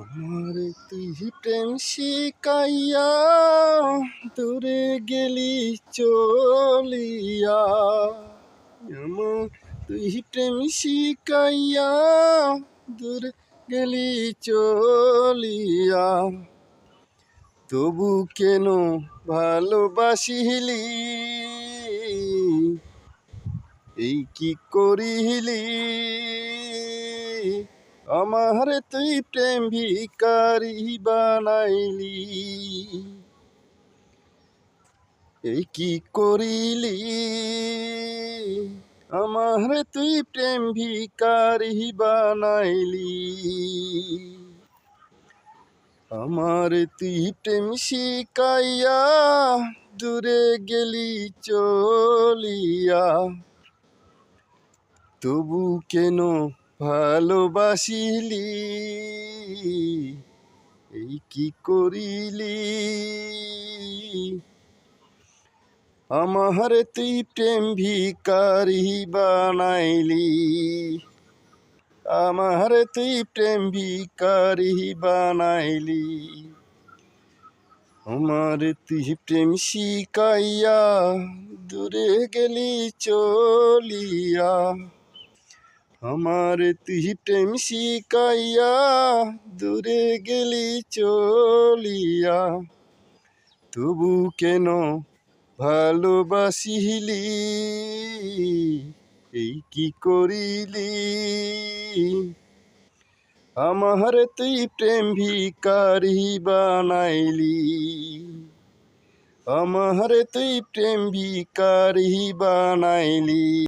আমার তুই প্রেম শিকাইয়া দূরে গেলি চলিয়া। আমার তুই প্রেম শিকাইয়া দূরে গেলি চলিয়া। তবু কেন ভালোবাসিলি, এই কি করিলি? আমার তুই প্রেম ভিখারি বানাইলি, এই কি করিলি? আমার তুই প্রেম ভিখারি বানাইলি। আমার তুই প্রেম শিকাইয়া দূরে গেলি চলিয়া। তবু কেন ভালোবাসিলি, এই কি করিলি? আমার তুই প্রেম ভিখারি বানাইলি, আমার তুই প্রেম ভিখারি বানাইলি। আমার তুই প্রেম শিকাইয়া দূরে গেলি চলিয়া। আমার তুই প্রেম শিকাইয়া দূরে গেলি চলিয়া। তবু কেন ভালোবাসিলি, এই কি করিলি? আমার তুই প্রেম ভিখারি বানাইলি, আমার তুই প্রেম ভিখারি বানাইলি।